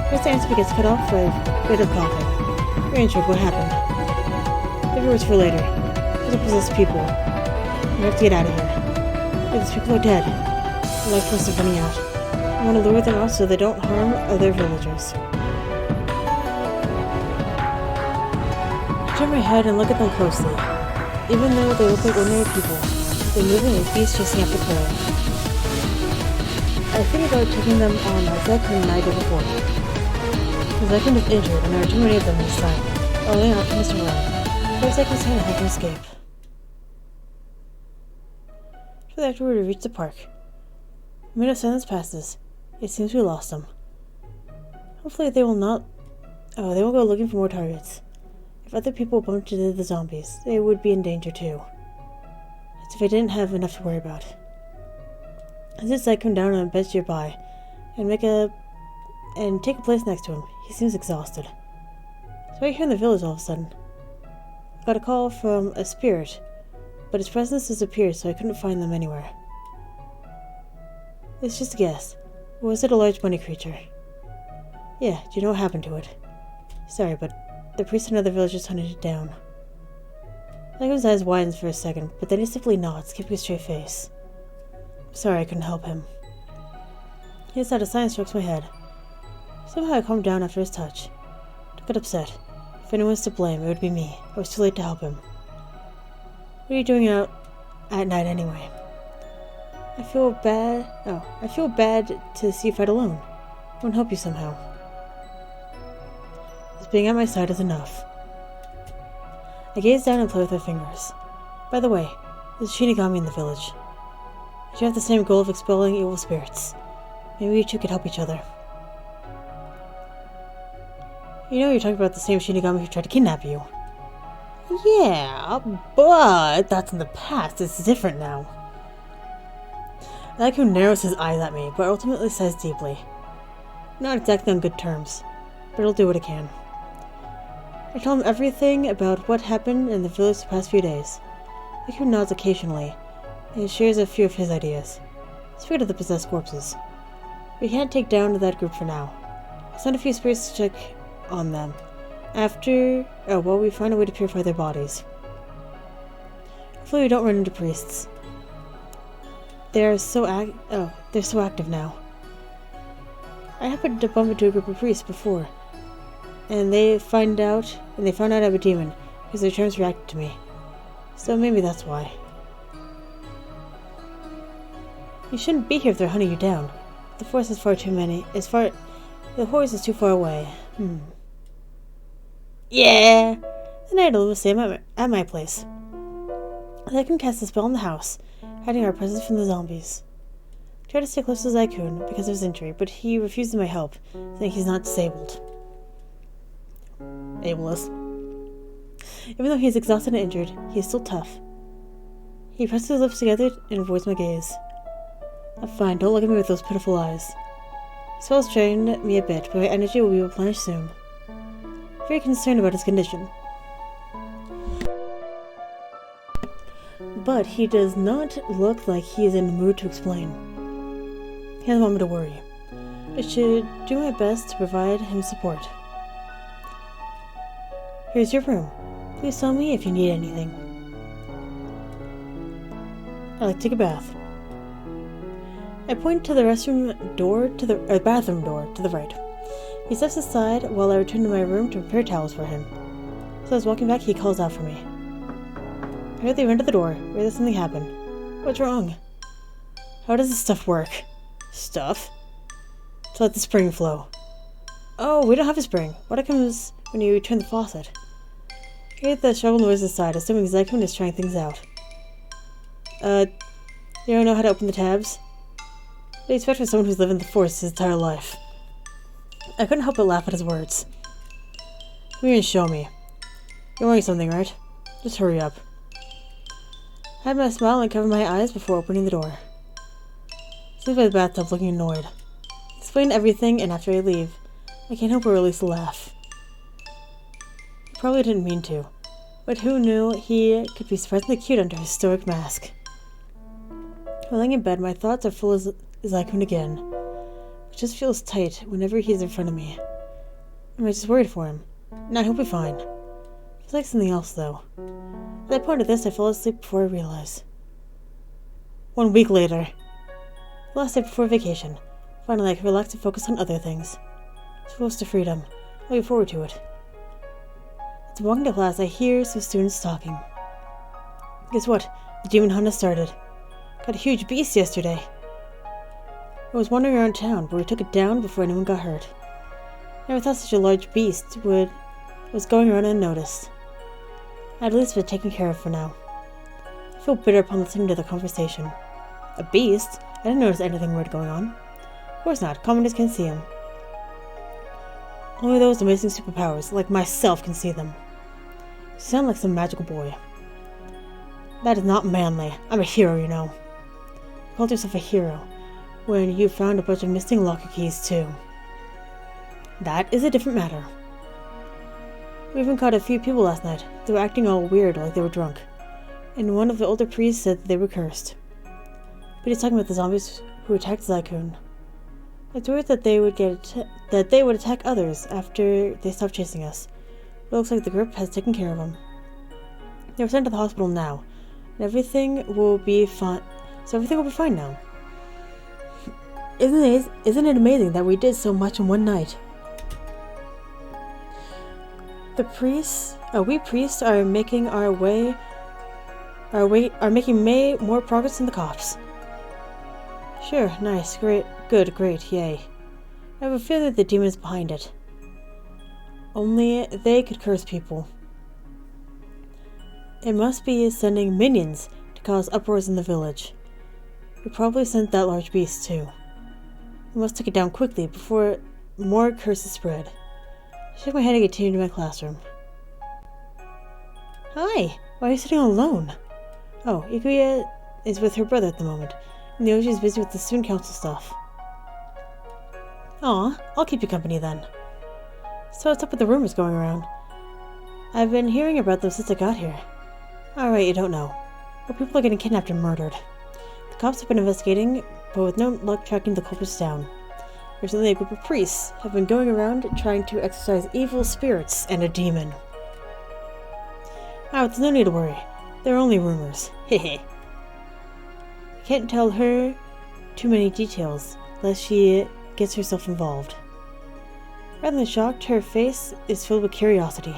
First answer gets cut off by a bit of coughing. Very intrigued what happened. Maybe words for later. Those are possessed people. We have to get out of here. These people are dead. The life force is running out. I want to lure them out so they don't harm other villagers. I turn my head and look at them closely. Even though they look like ordinary people, they're moving like beasts chasing after prey. I think about taking them on as Zyku and I did before. Zyku is injured and there are too many of them this time. Only an optimist around. But Zyku's trying to help him escape. Shortly afterward, we reach the park. A minute of silence passes. It seems we lost them. Hopefully they will not... Oh, they will go looking for more targets. If other people bumped into the zombies, they would be in danger too. As if I didn't have enough to worry about. I sit Zyku down on a bench nearby and take a place next to him. He seems exhausted. So right here in the village all of a sudden. I got a call from a spirit, but his presence disappeared, so I couldn't find them anywhere. It's just a guess. Or was it a large bunny creature? Yeah, do you know what happened to it? Sorry, but the priest and other villagers hunted it down. Zyku's eyes widens for a second, but then he simply nods, keeping a straight face. Sorry I couldn't help him. He just out of silence strokes my head. Somehow I calmed down after his touch. Don't get upset. If anyone's to blame, it would be me. I was too late to help him. What are you doing out at night anyway? I feel bad to see you fight alone. I won't help you somehow. Just being at my side is enough. I gaze down and play with my fingers. By the way, there's a Shinigami in the village. You have the same goal of expelling evil spirits. Maybe you two could help each other. You know you're talking about the same Shinigami who tried to kidnap you. Yeah, but that's in the past. It's different now. Zyku narrows his eyes at me, but ultimately says deeply. Not exactly on good terms, but I'll do what I can. I tell him everything about what happened in the village the past few days. Zyku nods occasionally, and shares a few of his ideas. He's rid of the possessed corpses. We can't take down that group for now. I'll send a few spirits to check on them. While we find a way to purify their bodies. Hopefully we don't run into priests. They're so active now. I happened to bump into a group of priests before, and they found out I'm a demon because their charms reacted to me. So maybe that's why. You shouldn't be here if they're hunting you down. The forest is the forest is too far away. Yeah! The night will stay at my place. I can cast a spell in the house, hiding our presence from the zombies. I try to stay close to Zyku because of his injury, but he refuses my help, saying he's not disabled. Ableist. Even though he is exhausted and injured, he is still tough. He presses his lips together and avoids my gaze. I'm fine, don't look at me with those pitiful eyes. The spell's drained me a bit, but my energy will be replenished soon. I'm very concerned about his condition. But he does not look like he is in the mood to explain. He doesn't want me to worry. I should do my best to provide him support. Here's your room. Please tell me if you need anything. I'd like to take a bath. I point to the bathroom door to the right. He steps aside while I return to my room to prepare towels for him. As I was walking back, he calls out for me. I heard they ran to the door. Where did something happen? What's wrong? How does this stuff work? Stuff? To let the spring flow. Oh, we don't have a spring. What happens when you turn the faucet? I get the shovel noise aside, assuming Zyklon is trying things out. You don't know how to open the tabs? What do you expect from someone who's lived in the forest his entire life? I couldn't help but laugh at his words. Come here and show me. You're wearing something, right? Just hurry up. I had my smile and covered my eyes before opening the door. Sits by the bathtub looking annoyed. Explain everything, and after I leave, I can't help but release a laugh. He probably didn't mean to, but who knew he could be surprisingly cute under his stoic mask. While lying in bed, my thoughts are full as Zyklon again. It just feels tight whenever he's in front of me. Am I just worried for him? Nah, he'll be fine. Feels like something else, though. As I pointed this, I fell asleep before I realized. 1 week later. The last day before vacation. Finally, I could relax and focus on other things. It's close to freedom. Looking forward to it. As I'm walking to class, I hear some students talking. Guess what? The demon hunt has started. Got a huge beast yesterday. I was wandering around town, but we took it down before anyone got hurt. Never thought such a large beast was going around unnoticed. I had at least been taken care of for now. I feel bitter upon listening to the conversation. A beast? I didn't notice anything weird going on. Of course not. Commoners can see him. Only those with amazing superpowers, like myself, can see them. You sound like some magical boy. That is not manly. I'm a hero, you know. You called yourself a hero when you found a bunch of missing locker keys, too. That is a different matter. We even caught a few people last night. They were acting all weird, like they were drunk. And one of the older priests said that they were cursed. But he's talking about the zombies who attacked Zyklon. It's weird that they would attack others after they stopped chasing us. But it looks like the group has taken care of them. They were sent to the hospital now, and everything will be fine. So everything will be fine now. Isn't it amazing that we did so much in one night? We priests are making more progress than the cops. Sure, nice, great, good, great, yay. I have a feeling that the demon is behind it. Only they could curse people. It must be sending minions to cause uproars in the village. We probably sent that large beast too. We must take it down quickly before more curses spread. I shook my head and continued to my classroom. Hi, why are you sitting alone? Oh, Ikuya is with her brother at the moment, and Yoshi is busy with the student council stuff. Aw, I'll keep you company then. So what's up with the rumors going around? I've been hearing about them since I got here. Alright, you don't know. But people are getting kidnapped and murdered. The cops have been investigating, but with no luck tracking the culprits down. Recently, a group of priests have been going around trying to exorcise evil spirits and a demon. Oh, there's no need to worry. They're only rumors. Hehe. I can't tell her too many details, lest she gets herself involved. Rather than shocked, her face is filled with curiosity.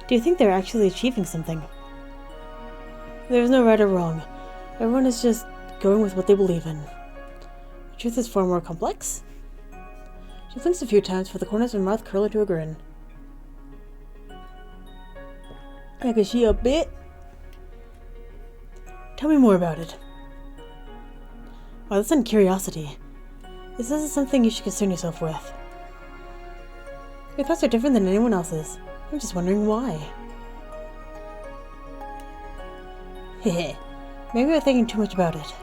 Do you think they're actually achieving something? There's no right or wrong. Everyone is just going with what they believe in. The truth is far more complex. She blinks a few times for the corners of her mouth curl into a grin. Like, is she a bit? Tell me more about it. Wow, that's on curiosity. This isn't something you should concern yourself with. Your thoughts are different than anyone else's. I'm just wondering why. Hehe. Maybe I'm thinking too much about it.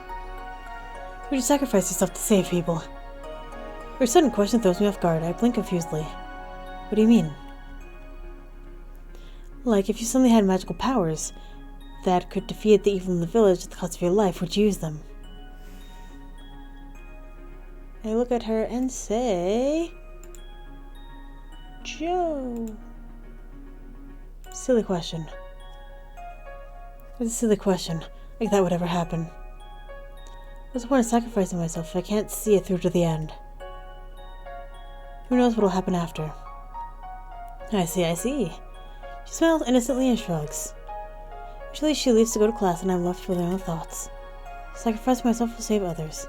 Would you sacrifice yourself to save people? Her sudden question throws me off guard. I blink confusedly. What do you mean? Like, if you suddenly had magical powers that could defeat the evil in the village at the cost of your life, would you use them? I look at her and say... Joe. Silly question. It's a silly question. Like that would ever happen. What's the point of sacrificing myself if I can't see it through to the end? Who knows what'll happen after? I see. She smiles innocently and shrugs. Usually she leaves to go to class and I'm left with my own thoughts. Sacrifice myself to save others.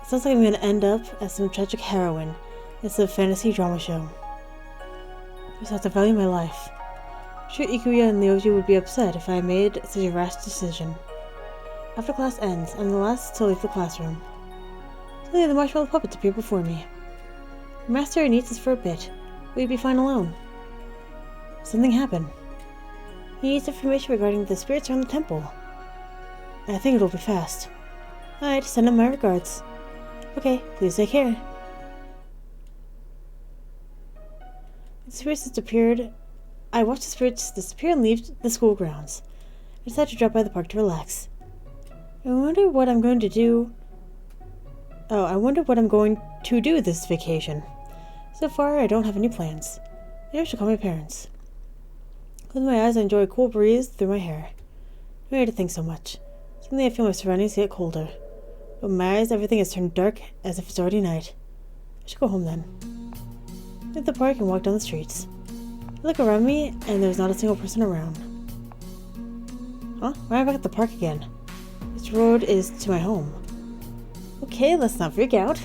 It sounds like I'm gonna end up as some tragic heroine. It's a fantasy drama show. I just have to value my life. I'm sure Ikuya and Ryoji would be upset if I made such a rash decision. After class ends, I'm the last to leave the classroom. Suddenly the marshmallow puppets appear before me. The master needs us for a bit. We'd be fine alone. Something happened. He needs information regarding the spirits around the temple. I think it'll be fast. Alright, send him my regards. Okay, please take care. The spirits disappeared. I watched the spirits disappear and leave the school grounds. I decided to drop by the park to relax. I wonder what I'm going to do. I wonder what I'm going to do this vacation. So far, I don't have any plans. Maybe I should call my parents. Close my eyes and enjoy a cool breeze through my hair. No need to think so much. Suddenly I feel my surroundings get colder. Open my eyes, everything has turned dark as if it's already night. I should go home then. Leave the park and walk down the streets. I look around me and there's not a single person around. Huh? Why am I back at the park again? This road is to my home. Okay, let's not freak out.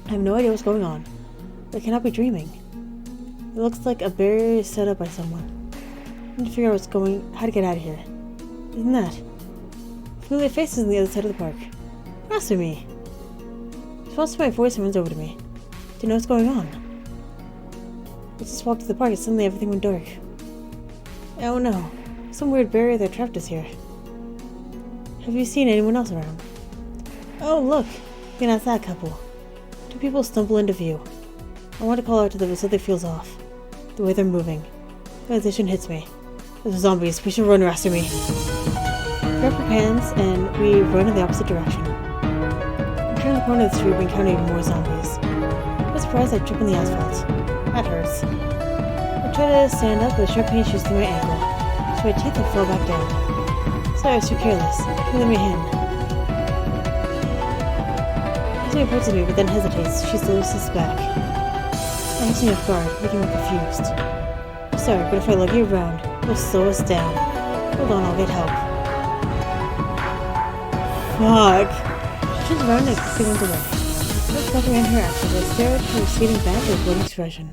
I have no idea what's going on. But I cannot be dreaming. It looks like a barrier is set up by someone. I need to figure out how to get out of here. Isn't that? Familiar faces on the other side of the park. Answer me. He responds to my voice and runs over to me. Do you know what's going on? I just walked to the park and suddenly everything went dark. Oh no. Some weird barrier that trapped us here. Have you seen anyone else around? Oh look! You can ask that couple. Two people stumble into view. I want to call out to them, but something feels off. The way they're moving. Realization hits me. Those are zombies. We should run after me. Grab our pants and we run in the opposite direction. We turn the corner of the street and encounter even more zombies. I'm surprised I trip on the asphalt. That hurts. I try to stand up, but a sharp pain shoots through my ankle. So my teeth have fell back down. Sorry, I was too careless. Let me in. She approaches me, but then hesitates. She slowly sits back. I hit me off guard, making me confused. I'm sorry, but if I lug you around, it'll slow us down. Hold on, I'll get help. Fuck. She turns around and quickly runs away. I don't comprehend her actions. I stare at her receding back with a bloody expression.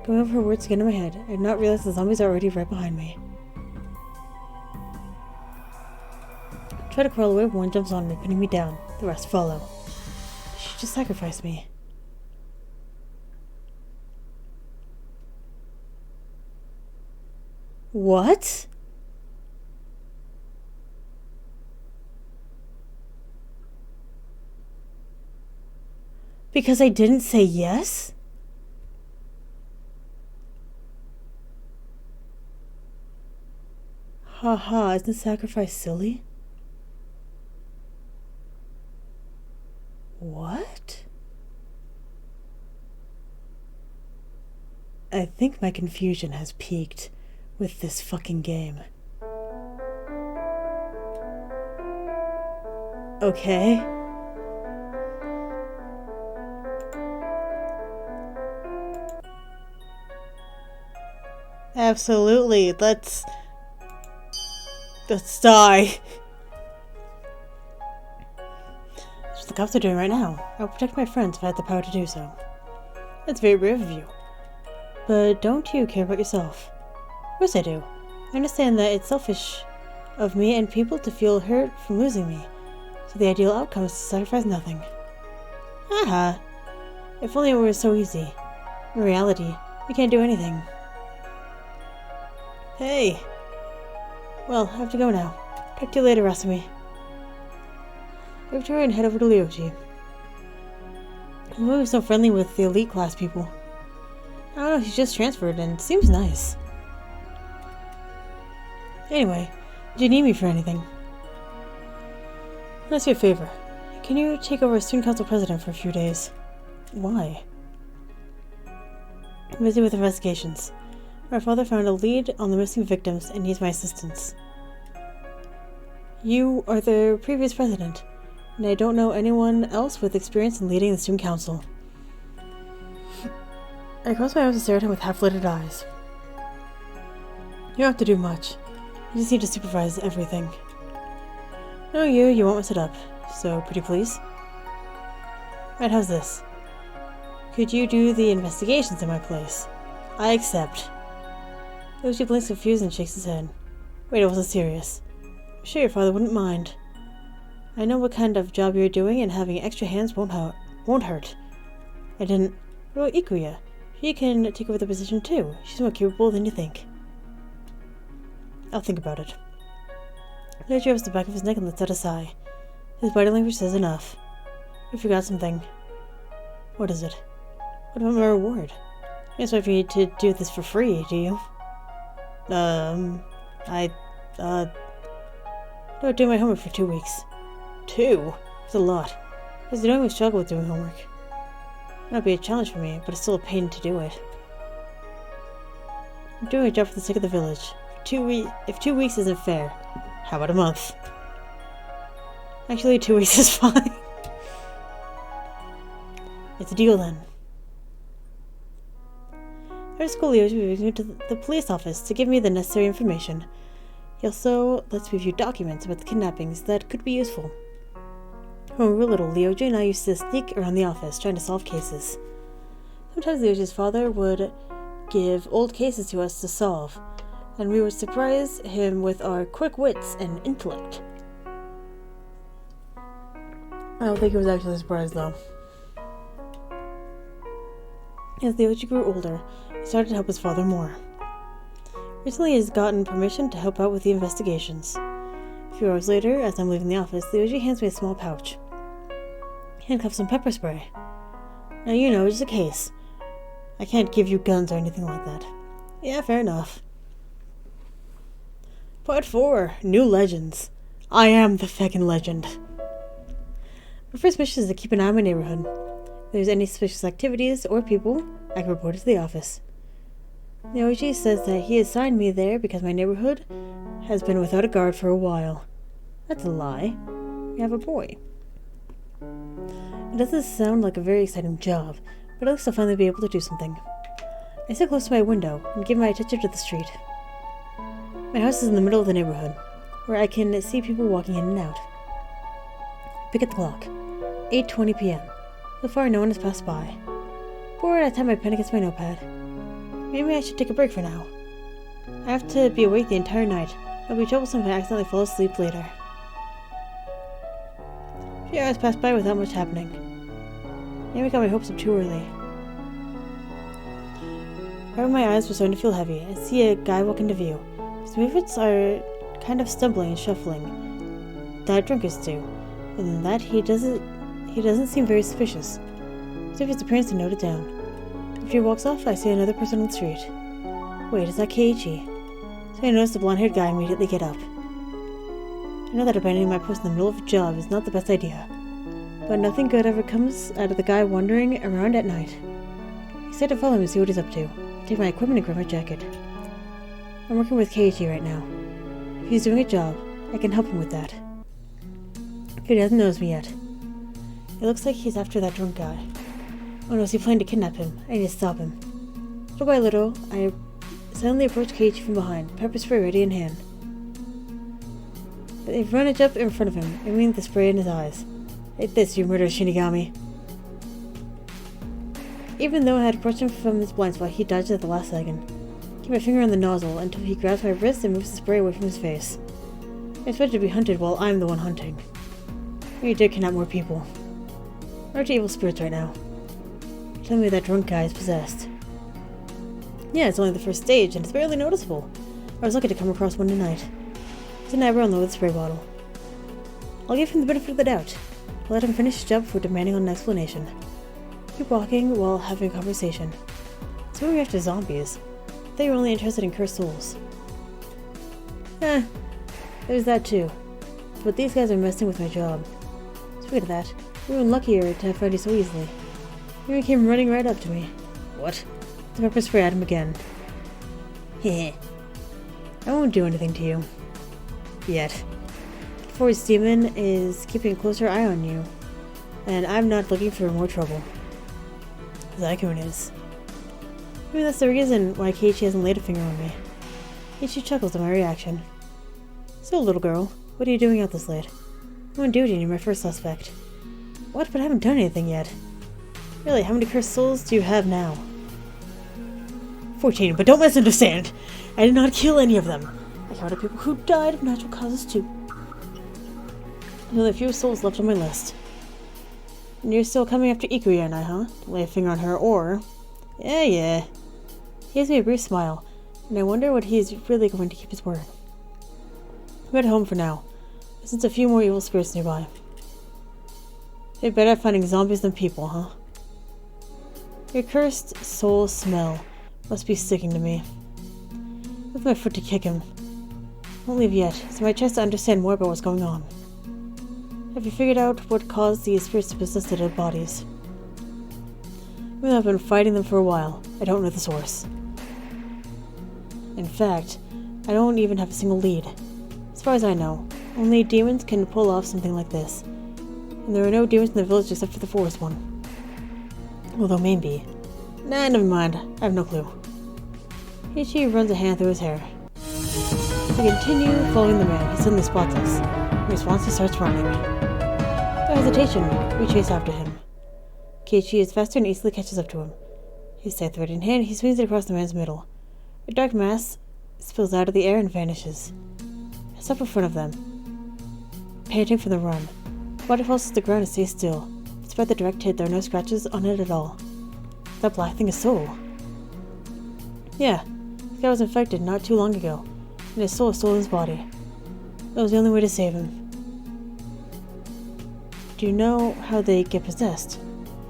Going over her words again in my head, I did not realize the zombies are already right behind me. I try to crawl away, one jumps on me, pinning me down. The rest follow. She just sacrificed me. What? Because I didn't say yes? Haha, isn't sacrifice silly? What? I think my confusion has peaked with this fucking game. Okay. Absolutely. Let's die. That's what the cops are doing right now. I'll protect my friends if I had the power to do so. That's very brave of you. But don't you care about yourself? Of course I do. I understand that it's selfish of me and people to feel hurt from losing me. So the ideal outcome is to sacrifice nothing. Haha. If only it were so easy. In reality, we can't do anything. Hey! Well, I have to go now. Talk to you later, Rasumi. I return and head over to Ryoji. I'm always so friendly with the elite class people. I don't know, he's just transferred and seems nice. Anyway, do you need me for anything? I'll ask you a favor. Can you take over as student council president for a few days? Why? I'm busy with investigations. My father found a lead on the missing victims and needs my assistance. You are the previous president, and I don't know anyone else with experience in leading the student council. I close my eyes and stare at him with half-lidded eyes. You don't have to do much. You just need to supervise everything. No, you won't mess it up. So, pretty please? Right, how's this? Could you do the investigations in my place? I accept. Yoshi blinks confused and shakes his head. Wait, it wasn't serious. I'm sure your father wouldn't mind. I know what kind of job you're doing, and having extra hands won't hurt. I didn't... What about Ikuya? She can take over the position too. She's more capable than you think. I'll think about it. Yoshi rubs the back of his neck and lets out a sigh. His body language says enough. You forgot something. What is it? What about my reward? You expect me to do this for free, do you? No, doing my homework for 2 weeks. 2? It's a lot. Because you don't even struggle with doing homework. It might be a challenge for me, but it's still a pain to do it. I'm doing a job for the sake of the village. If 2 weeks isn't fair, how about a month? Actually, 2 weeks is fine. It's a deal then. After school, Leo moves me to the police office to give me the necessary information. He also lets me view documents about the kidnappings that could be useful. When we were little, Leoji and I used to sneak around the office trying to solve cases. Sometimes Leoji's father would give old cases to us to solve, and we would surprise him with our quick wits and intellect. I don't think he was actually surprised though. As Leoji grew older, he started to help his father more. Recently he has gotten permission to help out with the investigations. A few hours later, as I'm leaving the office, Leoji hands me a small pouch. Handcuffs and pepper spray. Now you know, just a case. I can't give you guns or anything like that. Yeah, fair enough. Part 4. New Legends. I am the feckin' legend. My first mission is to keep an eye on my neighborhood. If there's any suspicious activities or people, I can report it to the office. The OG says that he assigned me there because my neighborhood has been without a guard for a while. That's a lie. We have a boy. It doesn't sound like a very exciting job, but at least I'll finally be able to do something. I sit close to my window and give my attention to the street. My house is in the middle of the neighborhood, where I can see people walking in and out. I pick at the clock. 8:20 p.m. So far, no one has passed by. Bored, I tap my pen against my notepad. Maybe I should take a break for now. I have to be awake the entire night. It'll be troublesome if I accidentally fall asleep later. A few hours pass by without much happening. Maybe I got my hopes up too early. Right when my eyes were starting to feel heavy, I see a guy walk into view. His movements are kind of stumbling and shuffling, that drunkards do. Other than that, he doesn't seem very suspicious. So if his appearance to note it down. After he walks off, I see another person on the street. Wait, is that Keiichi? So I notice the blonde-haired guy immediately get up. I know that abandoning my post in the middle of a job is not the best idea, but nothing good ever comes out of the guy wandering around at night. I decide to follow him and see what he's up to. I take my equipment and grab my jacket. I'm working with Keiichi right now. If he's doing a job, I can help him with that. If he doesn't notice me yet. It looks like he's after that drunk guy. Oh no, is he planning to kidnap him? I need to stop him. Little by little, I suddenly approach Keiichi from behind, pepper spray ready in hand. They run it up in front of him, aiming the spray in his eyes. Take this, you murderous Shinigami. Even though I had approached him from his blind spot, he dodged at the last second. I keep my finger on the nozzle until he grabs my wrist and moves the spray away from his face. I expect to be hunted while I'm the one hunting. Maybe dare kidnap more people. I'm to evil spirits right now. Tell me that drunk guy is possessed. Yeah, it's only the first stage, and it's barely noticeable. I was lucky to come across one tonight. He's a neighbor alone with a spray bottle. I'll give him the benefit of the doubt. I'll let him finish his job before demanding an explanation. Keep walking while having a conversation. It's moving after zombies. I thought you were only interested in cursed souls. There's that too. But these guys are messing with my job. Speaking of that, we were luckier to have found you so easily. You came running right up to me. What? The pepper spray at him again. Heh. I won't do anything to you. Yet. Forest Demon is keeping a closer eye on you, and I'm not looking for more trouble. Zykoon is. Maybe that's the reason why Keiichi hasn't laid a finger on me. Keiichi chuckles at my reaction. So, little girl, what are you doing out this late? I'm on duty and you're my first suspect. What? But I haven't done anything yet. Really, how many cursed souls do you have now? 14, but don't misunderstand. I did not kill any of them. I counted people who died of natural causes too. There are a few souls left on my list. And you're still coming after Ikuya and I, huh? Lay a finger on her, or... Yeah. He gives me a brief smile, and I wonder what he is really going to keep his word. I'm at home for now, since a few more evil spirits nearby. They're better at finding zombies than people, huh? Your cursed soul smell must be sticking to me. With my foot to kick him. Won't leave yet, it's my chance to understand more about what's going on. Have you figured out what caused these spirits to possess the dead bodies? Even though I've been fighting them for a while, I don't know the source. In fact, I don't even have a single lead. As far as I know, only demons can pull off something like this. And there are no demons in the village except for the forest one. Although maybe. Nah, never mind. I have no clue. Ichi runs a hand through his hair. We continue following the man. He suddenly spots us. In response, he starts running. Without hesitation, we chase after him. Keiichi is faster and easily catches up to him. His scythe in hand, he swings it across the man's middle. A dark mass spills out of the air and vanishes. I stop in front of them, panting from the run. The body falls to the ground and stays still. Despite the direct hit, there are no scratches on it at all. That black thing is soul. Yeah, this guy was infected not too long ago, and his soul stole his body. That was the only way to save him. Do you know how they get possessed?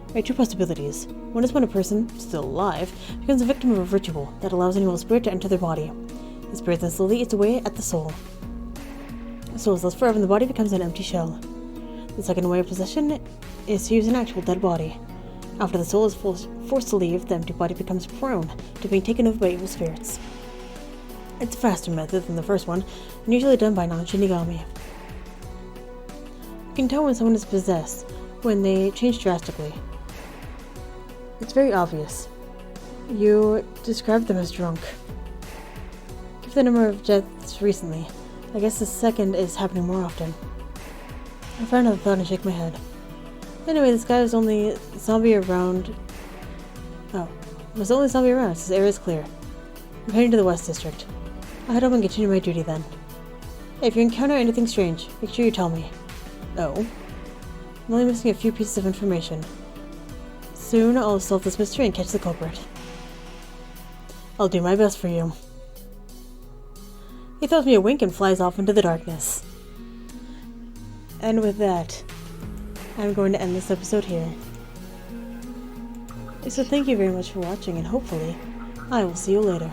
There are two possibilities. One is when a person, still alive, becomes a victim of a ritual that allows an evil spirit to enter their body. The spirit then slowly eats away at the soul. The soul is lost forever and the body becomes an empty shell. The second way of possession is to use an actual dead body. After the soul is forced to leave, the empty body becomes prone to being taken over by evil spirits. It's a faster method than the first one, and usually done by non-Shinigami. You can tell when someone is possessed when they change drastically. It's very obvious. You described them as drunk. Given the number of deaths recently, I guess the second is happening more often. I find another thought and shake my head. Anyway, this guy was only zombie around. Oh, was the only zombie around, so this area is clear. I'm heading to the West District. I'll head home and continue my duty then. Hey, if you encounter anything strange, make sure you tell me. Oh. I'm only missing a few pieces of information. Soon I'll solve this mystery and catch the culprit. I'll do my best for you. He throws me a wink and flies off into the darkness. And with that, I'm going to end this episode here. So thank you very much for watching, and hopefully, I will see you later.